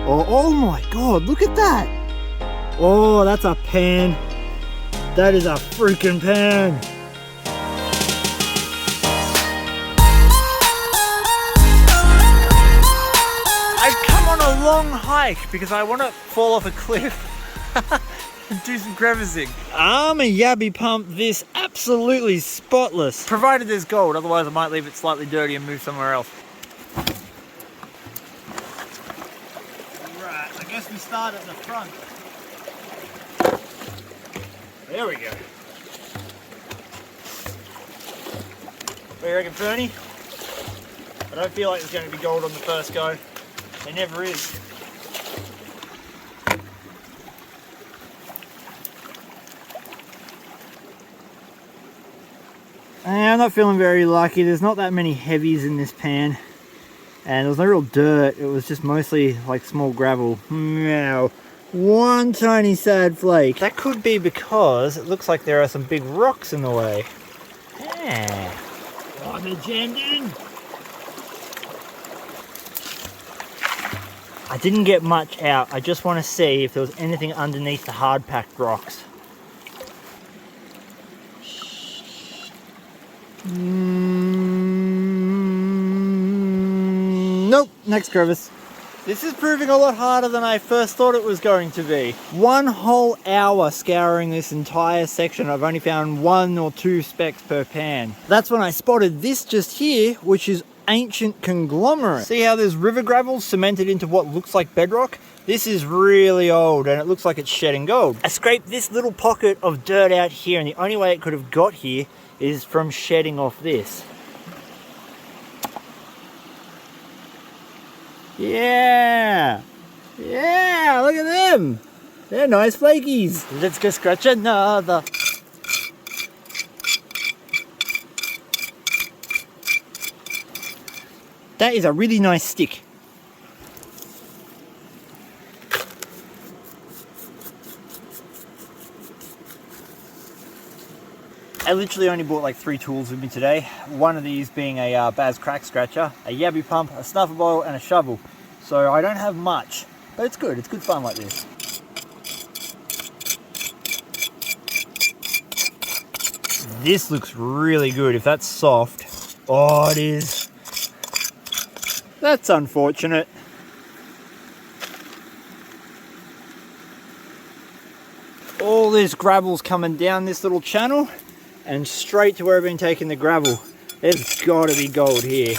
Oh my god, look at that. Oh, that's a pan. That is a freaking pan. I've come on a long hike because I want to fall off a cliff and do some crevicing. I'm a Yabby pump this absolutely spotless. Provided there's gold, otherwise I might leave it slightly dirty and move somewhere else. Right, I guess we start at the front. There we go. What do you reckon, Fernie? I don't feel like there's going to be gold on the first go. There never is. I'm not feeling very lucky. There's not that many heavies in this pan. And there was no real dirt. It was just mostly like small gravel. Meow. One tiny sad flake. That could be because it looks like there are some big rocks in the way. Yeah. Oh, the jendon. I didn't get much out. I just want to see if there was anything underneath the hard packed rocks. Nope, next crevice. This is proving a lot harder than I first thought it was going to be. 1 whole hour scouring this entire section. I've only found 1 or 2 specks per pan. That's when I spotted this just here, which is ancient conglomerate. See how there's river gravel cemented into what looks like bedrock? This is really old and it looks like it's shedding gold. I scraped this little pocket of dirt out here, and the only way it could have got here is from shedding off this. Yeah! Yeah, look at them! They're nice flakies. Let's go scratch another. That is a really nice stick. I literally only bought like 3 tools with me today. One of these being a Baz crack scratcher, a Yabby pump, a snuffer bottle and a shovel. So I don't have much, but it's good fun like this. This looks really good. If that's soft, oh it is. That's unfortunate. All this gravel's coming down this little channel and straight to where I've been taking the gravel. There's got to be gold here.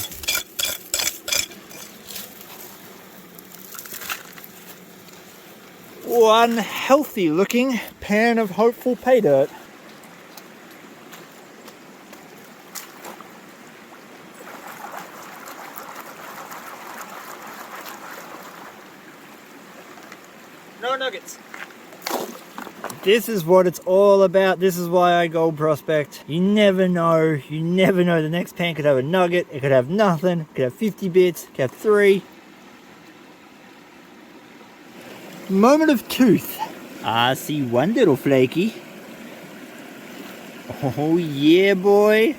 One healthy looking pan of hopeful pay dirt. No nuggets. This is what it's all about. This is why I gold prospect. You never know. You never know. The next pan could have a nugget. It could have nothing. It could have 50 bits. It could have 3. Moment of truth. I see one little flaky. Oh yeah, boy.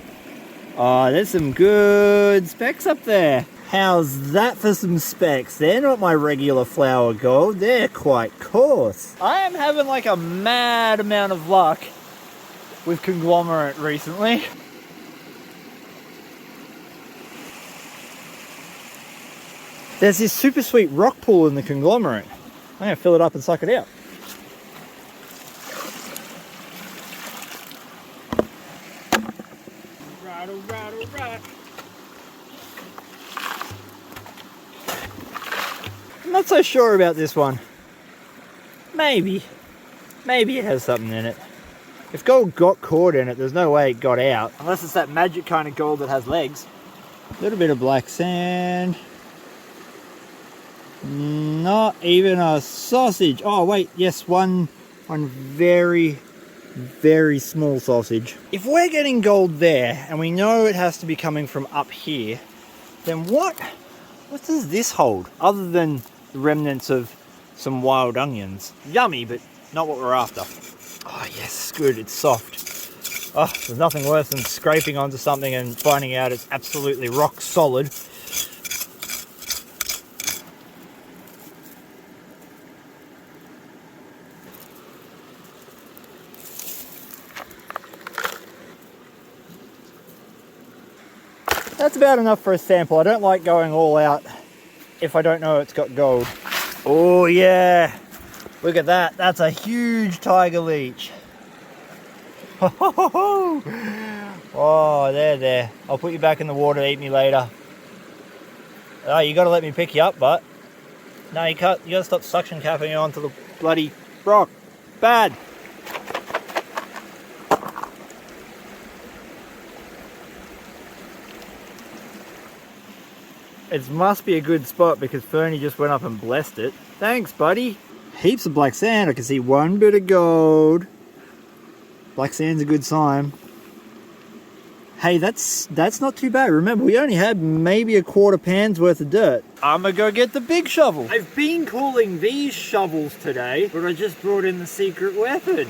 Oh, there's some good specks up there. How's that for some specks? They're not my regular flour gold. They're quite coarse. I am having like a mad amount of luck with conglomerate recently. There's this super sweet rock pool in the conglomerate. I'm going to fill it up and suck it out. Right. I'm not so sure about this one. Maybe it has something in it. If gold got caught in it, there's no way it got out. Unless it's that magic kind of gold that has legs. A little bit of black sand. Not even a sausage. Oh wait, yes, one very small sausage. If we're getting gold there, and we know it has to be coming from up here, then what does this hold? Other than the remnants of some wild onions. Yummy, but not what we're after. Oh yes, good, it's soft. Oh, there's nothing worse than scraping onto something and finding out it's absolutely rock solid. That's about enough for a sample. I don't like going all out if I don't know it's got gold. Oh yeah, look at that. That's a huge tiger leech. Oh, there. I'll put you back in the water to eat me later. Oh, you gotta let me pick you up, but no, you can't. You gotta stop suction capping onto the bloody rock. Bad. It must be a good spot because Fernie just went up and blessed it. Thanks, buddy. Heaps of black sand. I can see one bit of gold. Black sand's a good sign. Hey, that's not too bad. Remember, we only had maybe a quarter pan's worth of dirt. I'm gonna go get the big shovel. I've been calling these shovels today, but I just brought in the secret weapon.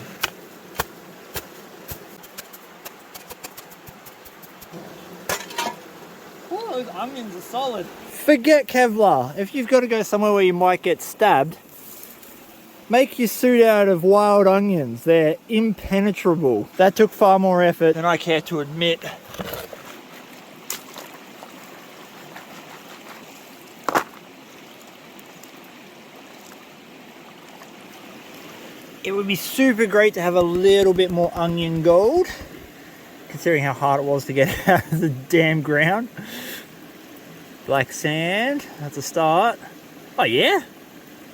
Oh, those onions are solid. Forget Kevlar. If you've got to go somewhere where you might get stabbed, make your suit out of wild onions. They're impenetrable. That took far more effort than I care to admit. It would be super great to have a little bit more onion gold, considering how hard it was to get out of the damn ground. Black sand, that's a start. Oh yeah?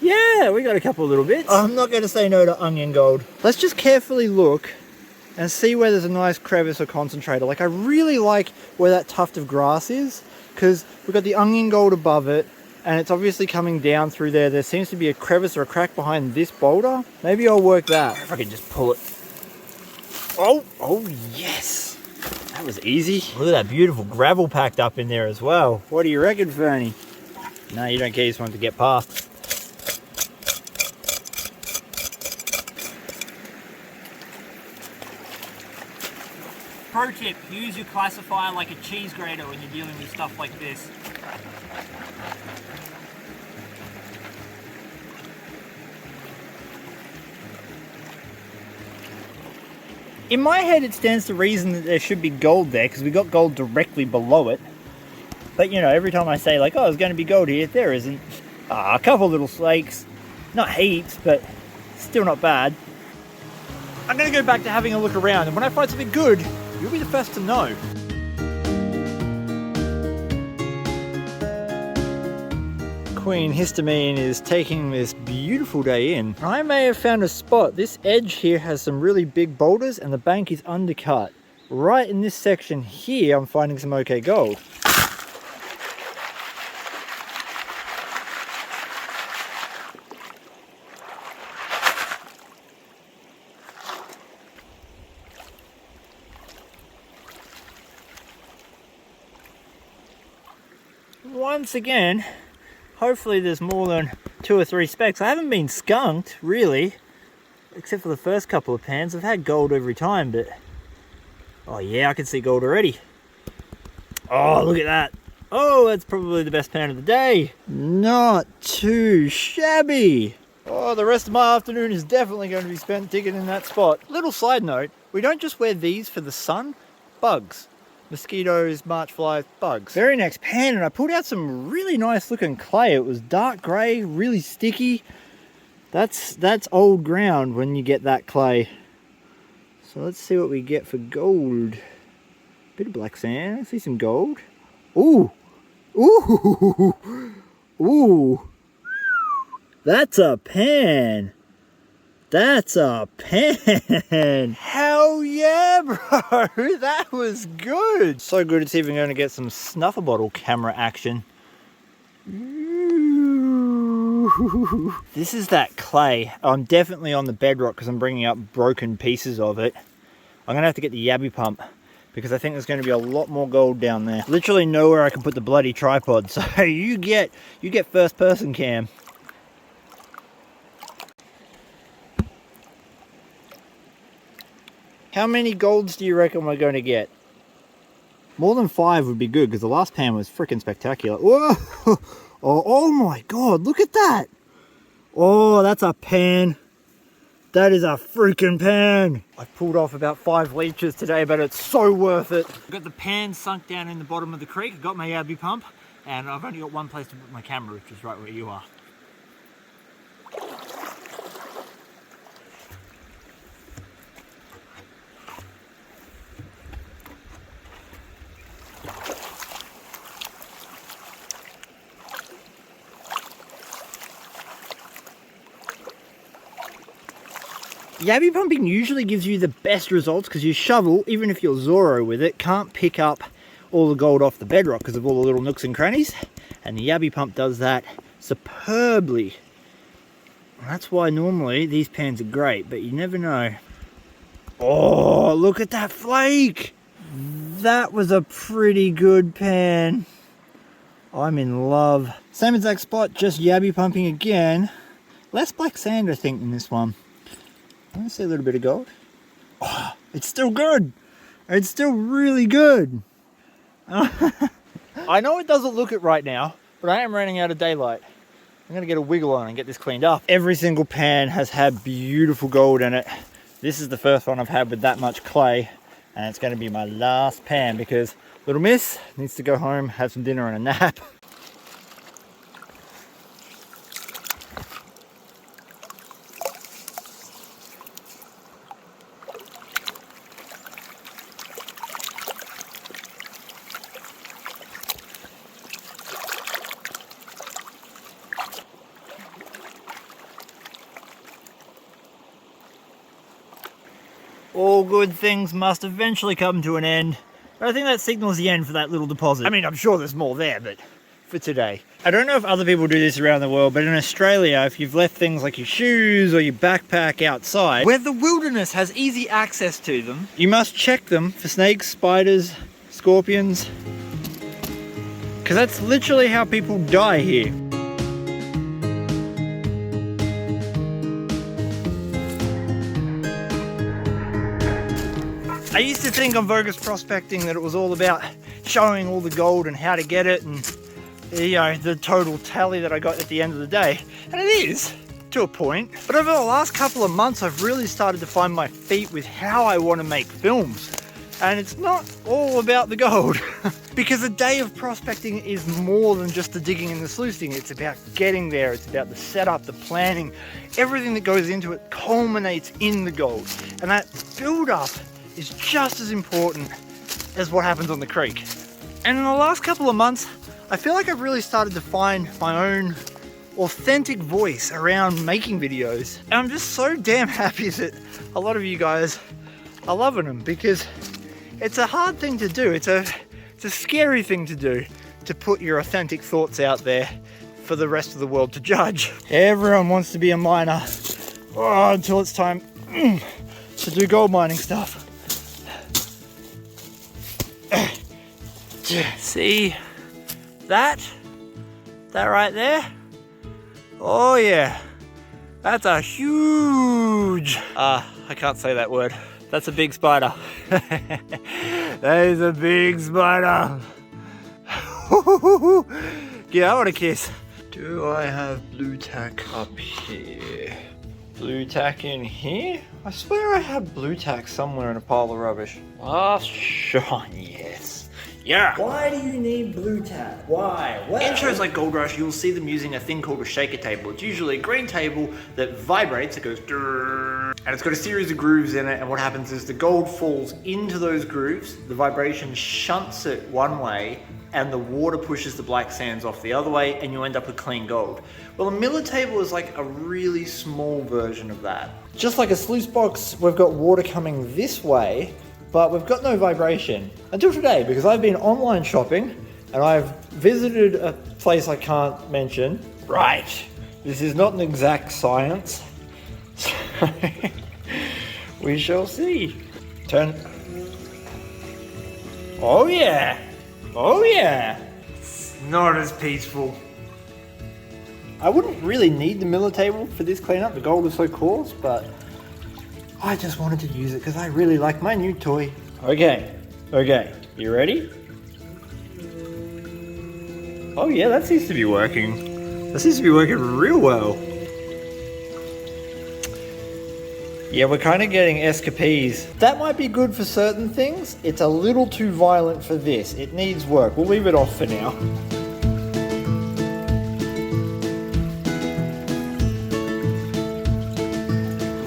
Yeah, we got a couple of little bits. I'm not going to say no to onion gold. Let's just carefully look and see where there's a nice crevice or concentrator. Like, I really like where that tuft of grass is, because we've got the onion gold above it, and it's obviously coming down through there. There seems to be a crevice or a crack behind this boulder. Maybe I'll work that. If I can just pull it. Oh yes. That was easy. Look at that beautiful gravel packed up in there as well. What do you reckon, Fernie? No, you don't care, you just want to get past. Pro tip, use your classifier like a cheese grater when you're dealing with stuff like this. In my head, it stands to reason that there should be gold there, because we got gold directly below it. But, you know, every time I say, like, oh, there's going to be gold here, there isn't. A couple little flakes. Not heaps, but still not bad. I'm going to go back to having a look around, and when I find something good, you'll be the first to know. Queen Histamine is taking this beautiful day in. I may have found a spot. This edge here has some really big boulders and the bank is undercut. Right in this section here, I'm finding some okay gold. Once again, hopefully there's more than 2 or 3 specks. I haven't been skunked, really, except for the first couple of pans. I've had gold every time, but... oh yeah, I can see gold already. Oh, look at that. Oh, that's probably the best pan of the day. Not too shabby. Oh, the rest of my afternoon is definitely going to be spent digging in that spot. Little side note, we don't just wear these for the sun, bugs. Mosquitoes, march flies, bugs. Very next pan, and I pulled out some really nice looking clay. It was dark grey, really sticky. That's old ground when you get that clay. So let's see what we get for gold. Bit of black sand, I see some gold. Ooh, ooh, ooh. That's a pan. That's a pan. Hell yeah, bro. That was good. So good it's even going to get some snuffer bottle camera action. Ooh. This is that clay. I'm definitely on the bedrock because I'm bringing up broken pieces of it. I'm going to have to get the Yabby pump because I think there's going to be a lot more gold down there. Literally nowhere I can put the bloody tripod. So you get first person cam. How many golds do you reckon we're going to get? More than 5 would be good because the last pan was freaking spectacular. Whoa! Oh my god, look at that! Oh, that's a pan. That is a freaking pan. I've pulled off about 5 leeches today, but it's so worth it. I've got the pan sunk down in the bottom of the creek. I've got my Yabby pump, and I've only got one place to put my camera, which is right where you are. Yabby pumping usually gives you the best results because your shovel, even if you're Zorro with it, can't pick up all the gold off the bedrock because of all the little nooks and crannies. And the Yabby pump does that superbly. That's why normally these pans are great, but you never know. Oh, look at that flake! That was a pretty good pan. I'm in love. Same exact spot, just Yabby pumping again. Less black sand, I think, in this one. I want to see a little bit of gold. Oh, it's still good. It's still really good. I know it doesn't look it right now, but I am running out of daylight. I'm going to get a wiggle on and get this cleaned up. Every single pan has had beautiful gold in it. This is the first one I've had with that much clay, and it's going to be my last pan because little miss needs to go home, have some dinner and a nap. All good things must eventually come to an end. But I think that signals the end for that little deposit. I mean, I'm sure there's more there, but for today. I don't know if other people do this around the world, but in Australia, if you've left things like your shoes or your backpack outside, where the wilderness has easy access to them, you must check them for snakes, spiders, scorpions. Because that's literally how people die here. I used to think on Vo-Gus prospecting that it was all about showing all the gold and how to get it and, you know, the total tally that I got at the end of the day. And it is, to a point. But over the last couple of months, I've really started to find my feet with how I want to make films. And it's not all about the gold. Because a day of prospecting is more than just the digging and the sluicing. It's about getting there. It's about the setup, the planning. Everything that goes into it culminates in the gold. And that build-up is just as important as what happens on the creek. And in the last couple of months, I feel like I've really started to find my own authentic voice around making videos. And I'm just so damn happy that a lot of you guys are loving them, because it's a hard thing to do. It's a scary thing to do, to put your authentic thoughts out there for the rest of the world to judge. Everyone wants to be a miner. Oh, until it's time to do gold mining stuff. See that right there? Oh yeah, that's a huge, I can't say that word. That's a big spider. That is a big spider. Yeah, I want a kiss. Do I have blue tack up here? Blue tack in here? I swear I have blue tack somewhere in a pile of rubbish. Last shine, yes. Yeah. Why do you need blue tack? Why? Well, in shows like Gold Rush, you'll see them using a thing called a shaker table. It's usually a green table that vibrates, it goes drrrr, and it's got a series of grooves in it, and what happens is the gold falls into those grooves, the vibration shunts it one way, and the water pushes the black sands off the other way, and you end up with clean gold. Well, a miller table is like a really small version of that. Just like a sluice box, we've got water coming this way, but we've got no vibration. Until today, because I've been online shopping, and I've visited a place I can't mention. Right, this is not an exact science. So we shall see. Turn. Oh yeah. Oh yeah. It's not as peaceful. I wouldn't really need the miller table for this cleanup. The gold is so coarse, but I just wanted to use it because I really like my new toy. Okay, you ready? Oh yeah, that seems to be working. That seems to be working real well. Yeah, we're kind of getting escapees. That might be good for certain things. It's a little too violent for this. It needs work. We'll leave it off for now.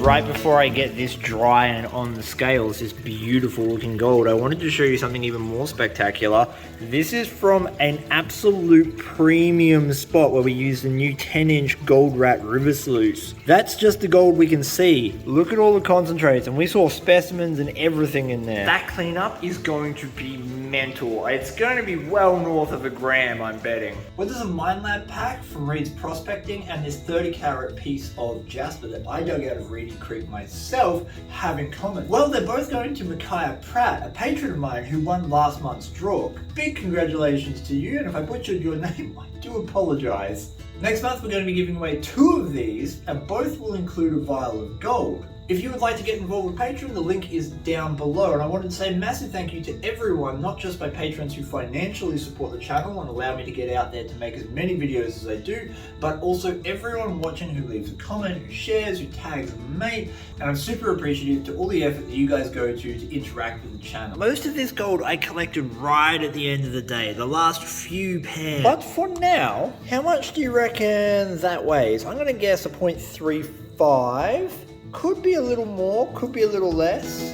Right before I get this dry and on the scales, this beautiful looking gold, I wanted to show you something even more spectacular. This is from an absolute premium spot where we use the new 10-inch gold rat river sluice. That's just the gold we can see. Look at all the concentrates, and we saw specimens and everything in there. That cleanup is going to be mental. It's going to be well north of a gram, I'm betting. Well, there's a Mine Lab pack from Reed's Prospecting and this 30-carat piece of jasper that I dug out of Reedy Creek myself have in common. Well, they're both going to Micaiah Pratt, a patron of mine who won last month's draw. Big congratulations to you, and if I butchered your name, I do apologize. Next month we're going to be giving away 2 of these, and both will include a vial of gold. If you would like to get involved with Patreon, the link is down below, and I wanted to say a massive thank you to everyone, not just my patrons who financially support the channel and allow me to get out there to make as many videos as I do, but also everyone watching who leaves a comment, who shares, who tags a mate, and I'm super appreciative to all the effort that you guys go to interact with the channel. Most of this gold I collected right at the end of the day, the last few pairs. But for now, how much do you reckon that weighs? I'm going to guess a 0.35. Could be a little more, could be a little less.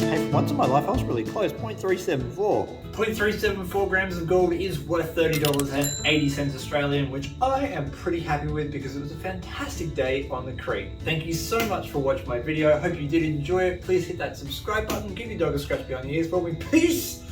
Hey, for once in my life, I was really close, 0.374. 0.374 grams of gold is worth $30.80 Australian, which I am pretty happy with because it was a fantastic day on the creek. Thank you so much for watching my video. I hope you did enjoy it. Please hit that subscribe button, give your dog a scratch behind the ears for me. Peace!